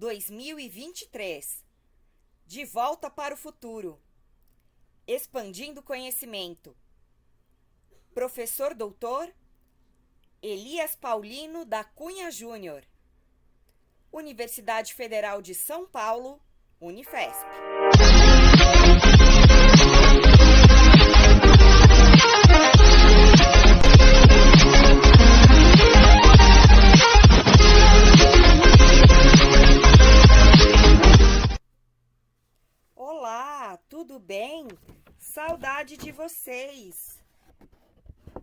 2023. De volta para o futuro. Expandindo conhecimento. Professor Doutor Elias Paulino da Cunha Júnior. Universidade Federal de São Paulo, Unifesp. Olá, tudo bem? Saudade de vocês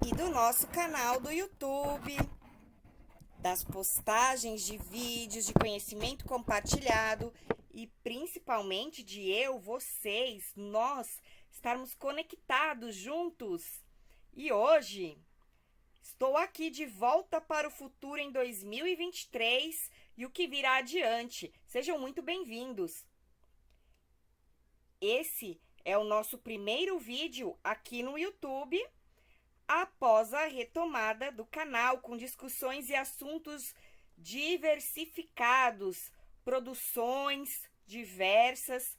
e do nosso canal do YouTube, das postagens de vídeos de conhecimento compartilhado e principalmente de vocês, nós estarmos conectados juntos. E hoje estou aqui de volta para o futuro em 2023 e o que virá adiante. Sejam muito bem-vindos. Esse é o nosso primeiro vídeo aqui no YouTube, após a retomada do canal com discussões e assuntos diversificados, produções diversas,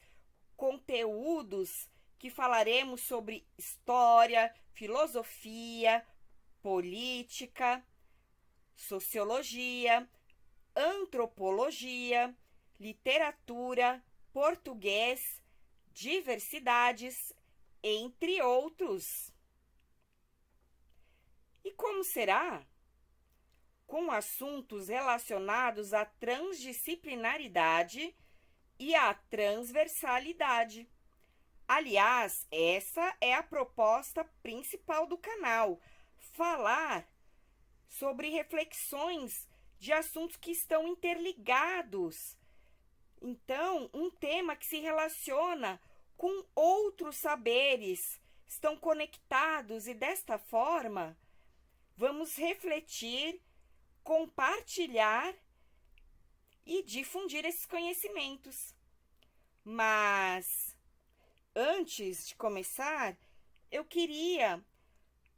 conteúdos que falaremos sobre história, filosofia, política, sociologia, antropologia, literatura, português, diversidades, entre outros. E como será? Com assuntos relacionados à transdisciplinaridade e à transversalidade. Aliás, essa é a proposta principal do canal: falar sobre reflexões de assuntos que estão interligados. Então, um tema que se relaciona com outros saberes, estão conectados e desta forma vamos refletir, compartilhar e difundir esses conhecimentos. Mas antes de começar, eu queria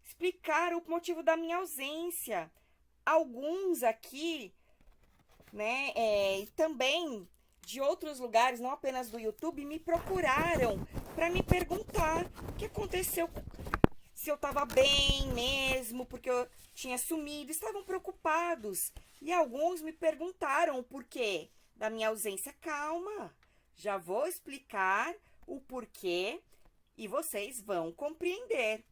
explicar o motivo da minha ausência. Alguns aqui, e também de outros lugares, não apenas do YouTube, me procuraram para me perguntar o que aconteceu, se eu estava bem mesmo, porque eu tinha sumido, estavam preocupados. E alguns me perguntaram o porquê da minha ausência. Calma, já vou explicar o porquê e vocês vão compreender.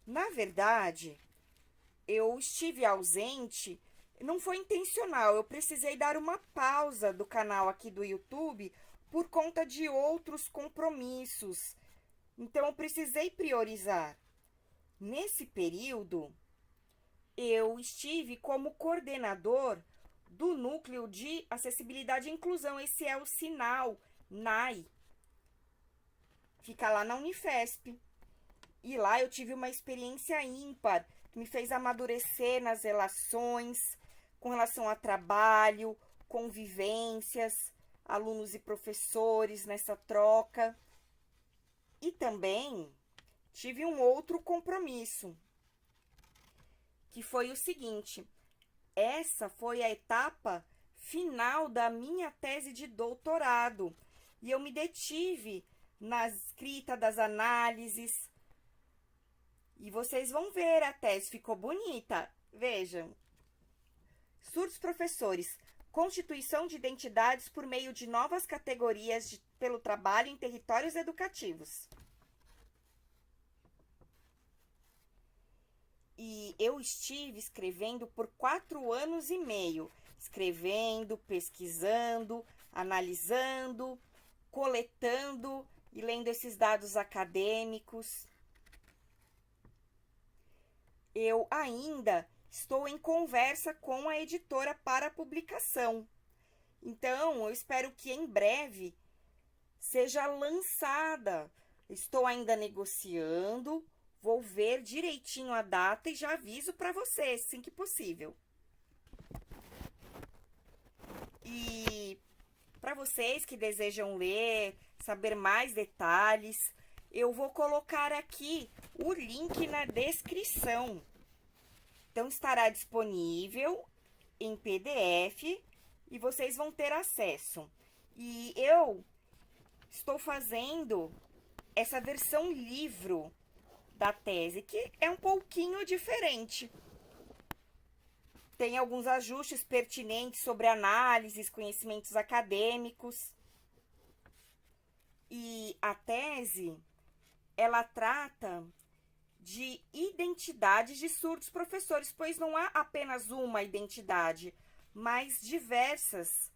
Na verdade, eu estive ausente. Não foi intencional, eu precisei dar uma pausa do canal aqui do YouTube por conta de outros compromissos. Então, eu precisei priorizar. Nesse período, eu estive como coordenador do Núcleo de Acessibilidade e Inclusão. Esse é o Sinal, NAI. Fica lá na Unifesp. E lá eu tive uma experiência ímpar, que me fez amadurecer nas relações, com relação a trabalho, convivências, alunos e professores nessa troca. E também tive um outro compromisso, que foi o seguinte: essa foi a etapa final da minha tese de doutorado. E eu me detive na escrita das análises. E vocês vão ver, a tese ficou bonita. Vejam. Surdos professores, constituição de identidades por meio de novas categorias pelo trabalho em territórios educativos. E eu estive escrevendo por 4 anos e meio, escrevendo, pesquisando, analisando, coletando e lendo esses dados acadêmicos. Eu ainda estou em conversa com a editora para publicação. Então, eu espero que em breve seja lançada. Estou ainda negociando, vou ver direitinho a data e já aviso para vocês, assim que possível. E para vocês que desejam ler, saber mais detalhes, eu vou colocar aqui o link na descrição. Então, estará disponível em PDF e vocês vão ter acesso. E eu estou fazendo essa versão livro da tese, que é um pouquinho diferente. Tem alguns ajustes pertinentes sobre análises, conhecimentos acadêmicos. E a tese, ela trata de identidades de surdos professores, pois não há apenas uma identidade, mas diversas.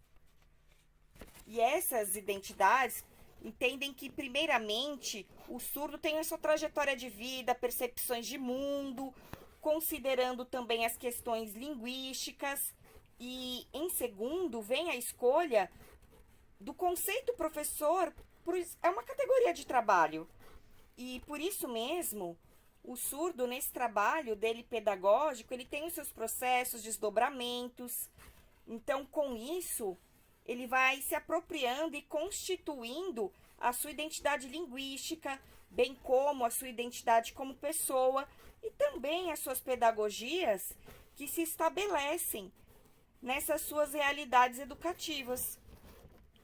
E essas identidades entendem que, primeiramente, o surdo tem a sua trajetória de vida, percepções de mundo, considerando também as questões linguísticas. E, em segundo, vem a escolha do conceito professor, é uma categoria de trabalho. E, por isso mesmo, o surdo, nesse trabalho dele pedagógico, ele tem os seus processos, desdobramentos. Então, com isso, ele vai se apropriando e constituindo a sua identidade linguística, bem como a sua identidade como pessoa e também as suas pedagogias que se estabelecem nessas suas realidades educativas.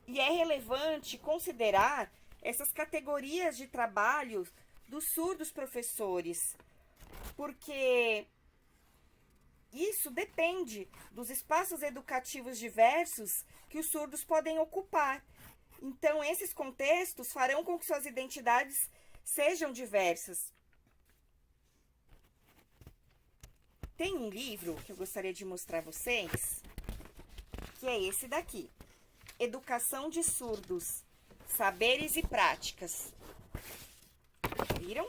E é relevante considerar essas categorias de trabalho dos surdos professores, porque isso depende dos espaços educativos diversos que os surdos podem ocupar. Então, esses contextos farão com que suas identidades sejam diversas. Tem um livro que eu gostaria de mostrar a vocês, que é esse daqui. Educação de Surdos, Saberes e Práticas. Viram?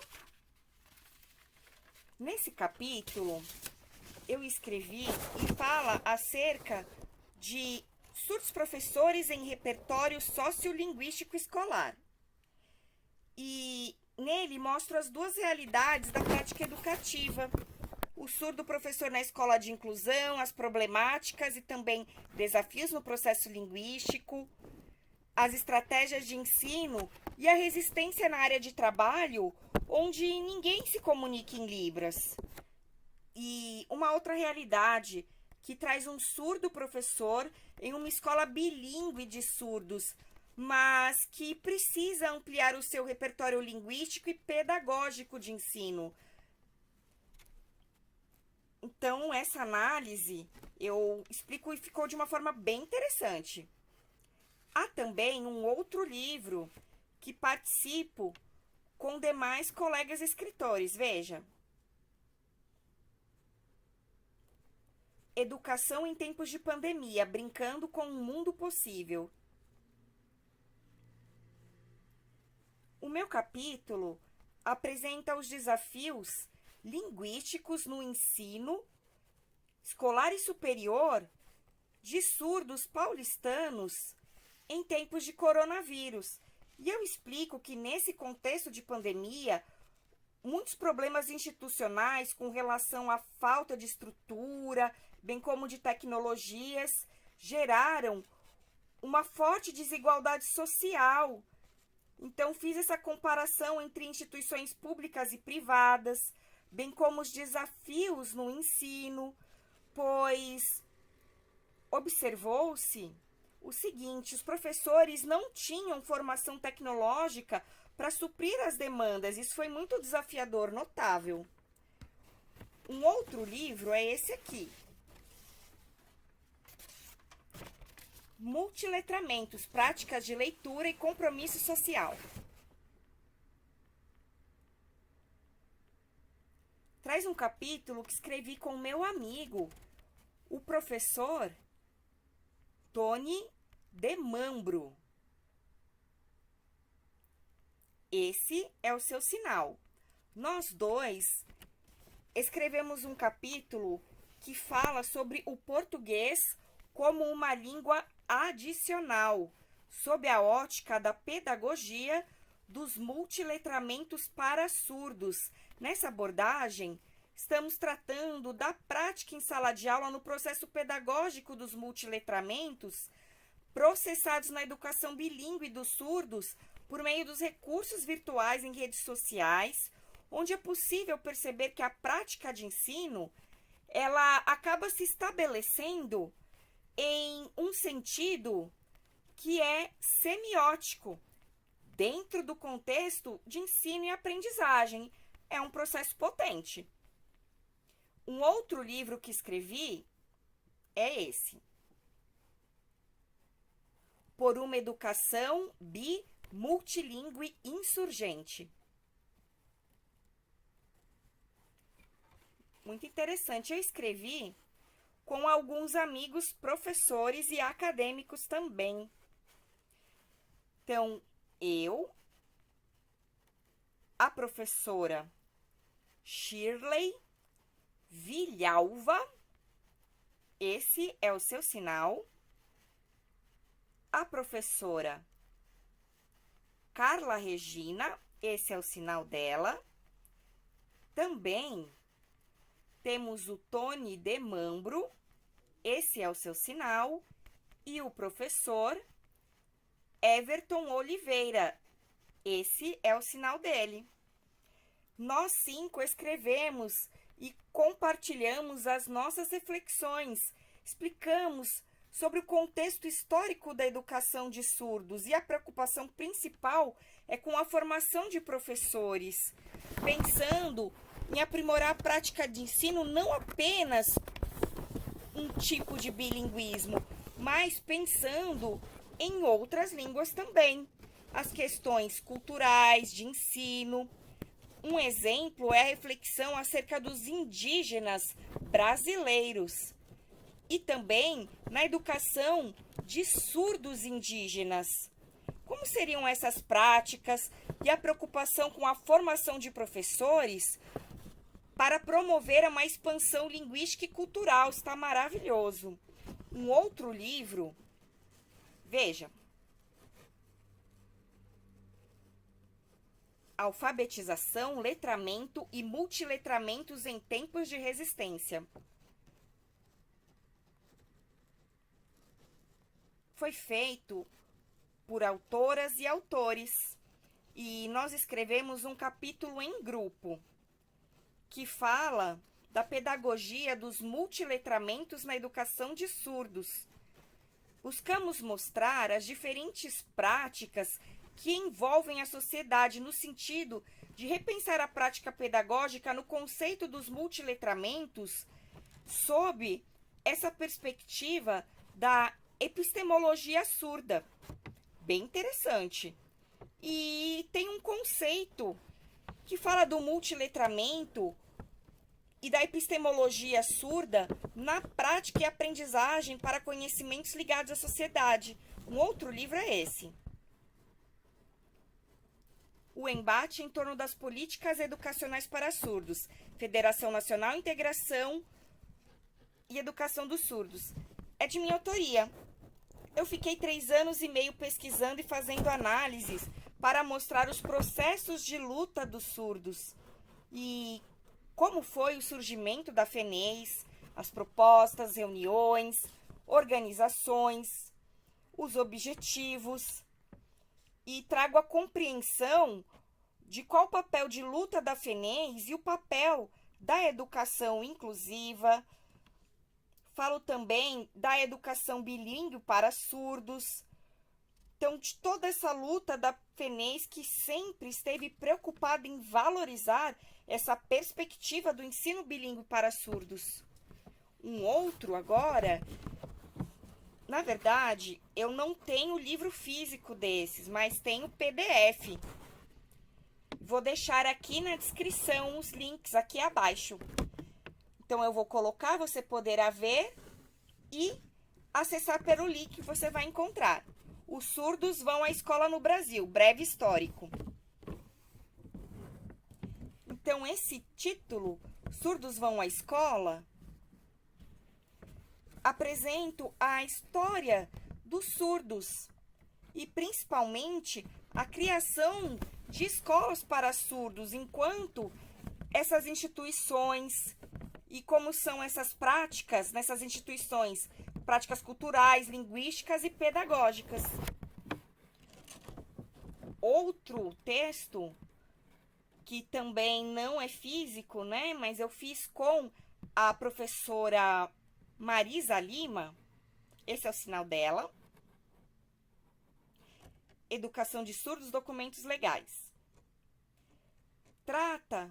Nesse capítulo, eu escrevi e fala acerca de surdos professores em repertório sociolinguístico escolar. E nele mostro as duas realidades da prática educativa. O surdo professor na escola de inclusão, as problemáticas e também desafios no processo linguístico, as estratégias de ensino e a resistência na área de trabalho, onde ninguém se comunica em Libras. E uma outra realidade que traz um surdo professor em uma escola bilíngue de surdos, mas que precisa ampliar o seu repertório linguístico e pedagógico de ensino. Então, essa análise eu explico e ficou de uma forma bem interessante. Há também um outro livro que participo com demais colegas escritores. Veja. Educação em Tempos de Pandemia, Brincando com um Mundo Possível. O meu capítulo apresenta os desafios linguísticos no ensino escolar e superior de surdos paulistanos em tempos de coronavírus. E eu explico que nesse contexto de pandemia, muitos problemas institucionais com relação à falta de estrutura, bem como de tecnologias, geraram uma forte desigualdade social. Então, fiz essa comparação entre instituições públicas e privadas, bem como os desafios no ensino, pois observou-se o seguinte: os professores não tinham formação tecnológica para suprir as demandas. Isso foi muito desafiador, notável. Um outro livro é esse aqui. Multiletramentos, Práticas de Leitura e Compromisso Social. Traz um capítulo que escrevi com meu amigo, o professor Tony de Mambro. Esse é o seu sinal. Nós dois escrevemos um capítulo que fala sobre o português como uma língua adicional, sob a ótica da pedagogia dos multiletramentos para surdos. Nessa abordagem, estamos tratando da prática em sala de aula no processo pedagógico dos multiletramentos, processados na educação bilíngue dos surdos por meio dos recursos virtuais em redes sociais, onde é possível perceber que a prática de ensino ela acaba se estabelecendo em um sentido que é semiótico, dentro do contexto de ensino e aprendizagem. É um processo potente. Um outro livro que escrevi é esse. Por uma educação multilingüe insurgente. Muito interessante. Eu escrevi com alguns amigos professores e acadêmicos também. Então, eu, a professora Shirley Vilhalva, esse é o seu sinal, a professora Carla Regina, esse é o sinal dela, também temos o Tony de Mambro, esse é o seu sinal, e o professor Everton Oliveira, esse é o sinal dele. Nós 5 escrevemos e compartilhamos as nossas reflexões, explicamos sobre o contexto histórico da educação de surdos e a preocupação principal é com a formação de professores, pensando em aprimorar a prática de ensino não apenas um tipo de bilinguismo, mas pensando em outras línguas também, as questões culturais, de ensino. Um exemplo é a reflexão acerca dos indígenas brasileiros e também na educação de surdos indígenas. Como seriam essas práticas e a preocupação com a formação de professores para promover uma expansão linguística e cultural? Está maravilhoso. Um outro livro, veja, Alfabetização, Letramento e Multiletramentos em Tempos de Resistência. Foi feito por autoras e autores e nós escrevemos um capítulo em grupo que fala da pedagogia dos multiletramentos na educação de surdos. Buscamos mostrar as diferentes práticas que envolvem a sociedade no sentido de repensar a prática pedagógica no conceito dos multiletramentos sob essa perspectiva da epistemologia surda. Bem interessante. E tem um conceito que fala do multiletramento e da epistemologia surda na prática e aprendizagem para conhecimentos ligados à sociedade. Um outro livro é esse. O embate em torno das políticas educacionais para surdos. Federação Nacional, Integração e Educação dos Surdos. É de minha autoria. Eu fiquei 3 anos e meio pesquisando e fazendo análises para mostrar os processos de luta dos surdos e como foi o surgimento da FENEIS, as propostas, reuniões, organizações, os objetivos, e trago a compreensão de qual o papel de luta da FENEIS e o papel da educação inclusiva. Falo também da educação bilíngue para surdos. Então, de toda essa luta da FENEIS, que sempre esteve preocupada em valorizar essa perspectiva do ensino bilíngue para surdos. Um outro agora, na verdade, eu não tenho livro físico desses, mas tenho PDF. Vou deixar aqui na descrição os links aqui abaixo. Então, eu vou colocar, você poderá ver e acessar pelo link que você vai encontrar. Os surdos vão à escola no Brasil, breve histórico. Então, esse título, Surdos vão à escola, apresento a história dos surdos e, principalmente, a criação de escolas para surdos, enquanto essas instituições e como são essas práticas nessas instituições, práticas culturais, linguísticas e pedagógicas. Outro texto, que também não é físico, né, mas eu fiz com a professora Marisa Lima, Esse é o sinal dela. Educação de surdos, documentos legais. Trata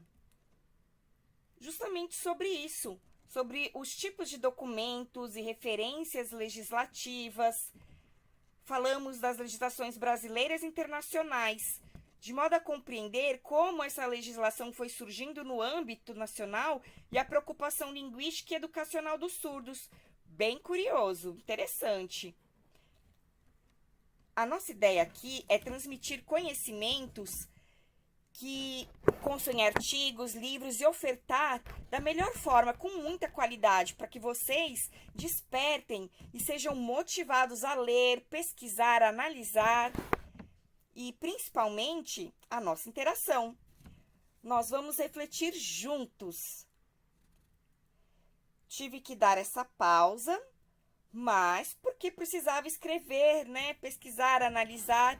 justamente sobre isso, sobre os tipos de documentos e referências legislativas. Falamos das legislações brasileiras e internacionais, de modo a compreender como essa legislação foi surgindo no âmbito nacional e a preocupação linguística e educacional dos surdos. Bem curioso, interessante. A nossa ideia aqui é transmitir conhecimentos que constam artigos, livros e ofertar da melhor forma, com muita qualidade, para que vocês despertem e sejam motivados a ler, pesquisar, analisar e, principalmente, a nossa interação. Nós vamos refletir juntos. Tive que dar essa pausa, mas porque precisava escrever, né? Pesquisar, analisar.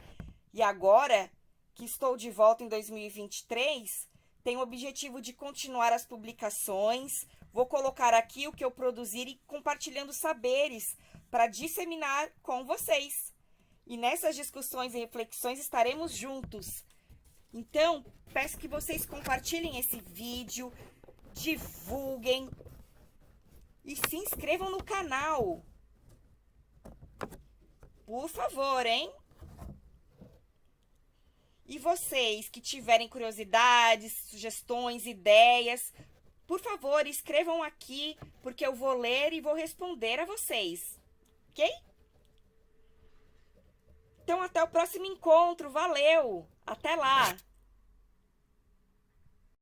E agora que estou de volta em 2023, tenho o objetivo de continuar as publicações. Vou colocar aqui o que eu produzir e compartilhando saberes para disseminar com vocês. E nessas discussões e reflexões estaremos juntos. Então, peço que vocês compartilhem esse vídeo, divulguem e se inscrevam no canal. Por favor, hein? E vocês que tiverem curiosidades, sugestões, ideias, por favor, escrevam aqui, porque eu vou ler e vou responder a vocês. Ok? Então, até o próximo encontro. Valeu! Até lá!